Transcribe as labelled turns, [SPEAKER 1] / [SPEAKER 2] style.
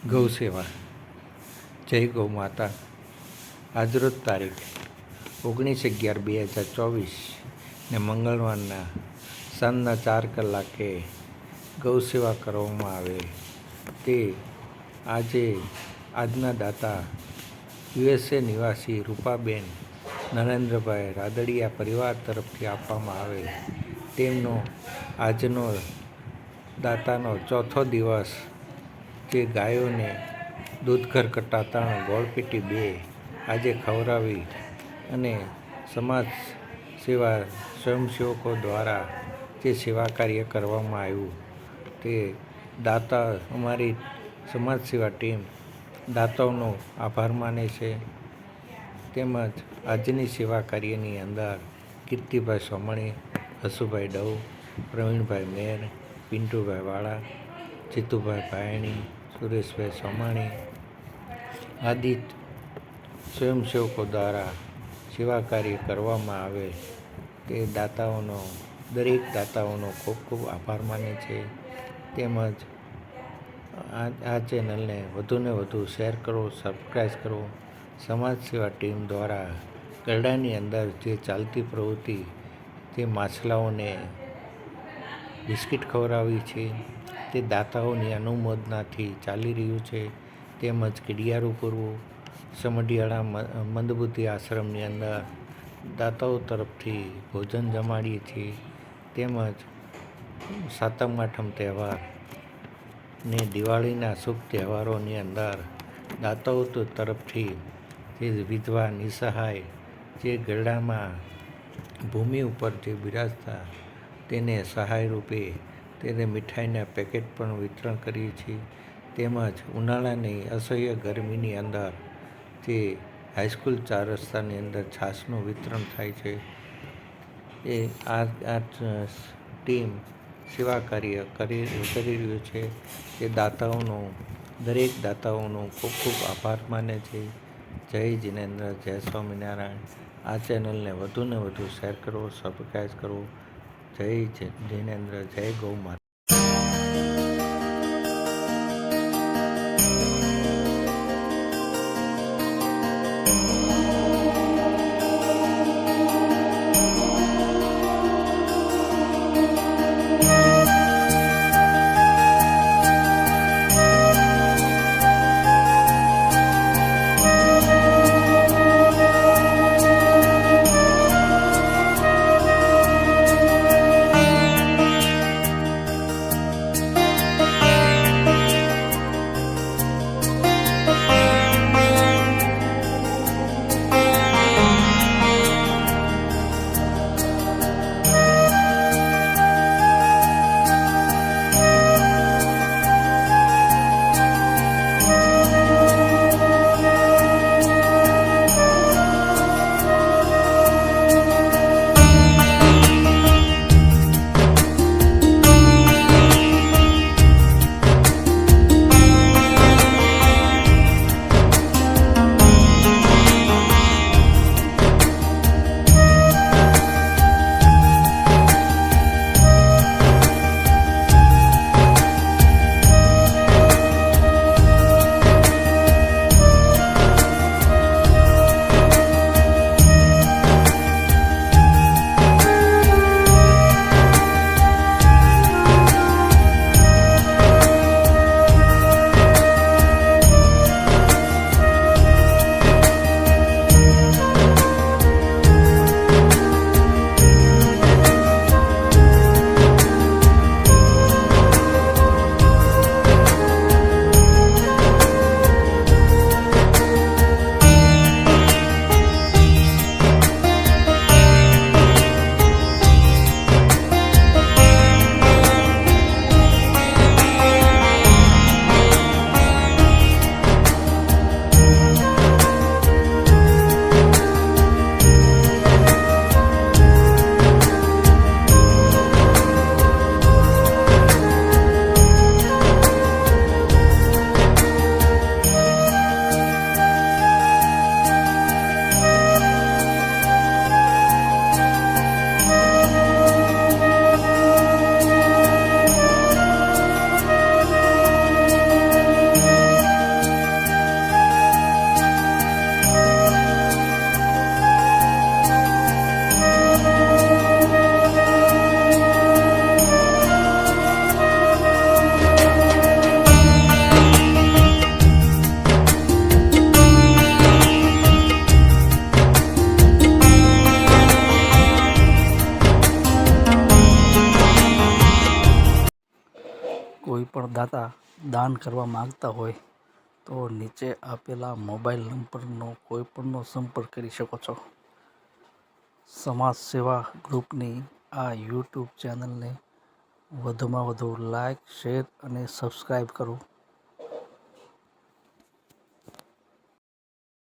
[SPEAKER 1] ગૌ સેવા. જય ગૌ માતા. આજરોજ તારીખ 19/11/2024 ને મંગળવારના સાંજના 4 કલાકે ગૌ સેવા કરવામાં આવે તે આજના દાતા USA નિવાસી રૂપાબેન નરેન્દ્રભાઈ રાદડિયા પરિવાર તરફથી આપવામાં આવે તેમનો આજનો દાતાનો ચોથો દિવસ જે ગાયોને દૂધઘર કટ્ટા 3 ગોળપીટી 2 આજે ખવડાવી અને સમાજ સેવા સ્વયંસેવકો દ્વારા જે સેવા કાર્ય કરવામાં આવ્યું તે દાતા અમારી સમાજ સેવા ટીમ દાતાઓનો આભાર માને છે. તેમજ આજની સેવા કાર્યની અંદર કીર્તિભાઈ સોમણી, હસુભાઈ ડવ, પ્રવીણભાઈ મેર, પિન્ટુભાઈ વાળા, જીતુભાઈ ભાયણી, સુરેશભાઈ સોમાણી આદિ સ્વયંસેવકો દ્વારા સેવા કાર્ય કરવામાં આવે તે દરેક દાતાઓનો ખૂબ ખૂબ આભાર માને છે. તેમજ આ ચેનલને વધુને વધુ શેર કરો, સબસ્ક્રાઈબ કરો. સમાજ સેવા ટીમ દ્વારા ગરડાની અંદર જે ચાલતી પ્રવૃત્તિ તે માછલાઓને બિસ્કિટ ખવડાવી છે તે દાતાઓની અનુમોદનાથી ચાલી રહ્યું છે. તેમજ કીડિયારું પૂરવું સમઢિયાળા મંદબુદ્ધિ આશ્રમની અંદર દાતાઓ તરફથી ભોજન જમાડીએ છીએ. તેમજ સાતમ આઠમ તહેવાર ને દિવાળીના શુભ તહેવારોની અંદર દાતાઓ તરફથી જે વિધવા નિસહાય જે ગરડામાં ભૂમિ ઉપર જે બિરાજતા તેને સહાય રૂપે તેને મીઠાઈના પેકેટ પણ વિતરણ કરીએ છીએ. તેમજ ઉનાળાની અસહ્ય ગરમીની અંદર જે હાઈસ્કૂલ 4 રસ્તાની અંદર છાશનું વિતરણ થાય છે. એ આ ટીમ સેવા કાર્ય કરી રહ્યું છે. તે દરેક દાતાઓનો ખૂબ ખૂબ આભાર માને છે. જય જિનેન્દ્ર, જય સ્વામિનારાયણ. આ ચેનલને વધુને વધુ શેર કરો, સબસ્ક્રાઈબ કરો. જય જિનેન્દ્ર, જય ગૌ માતા.
[SPEAKER 2] કોઈ પણ દાતા દાન કરવા માગતા હોય તો નીચે આપેલા મોબાઈલ નંબરનો કોઈપણનો સંપર્ક કરી શકો છો. સમાજ સેવા ગ્રુપની આ યુટ્યુબ ચેનલને વધુમાં વધુ લાઈક, શેર અને સબસ્ક્રાઈબ કરો.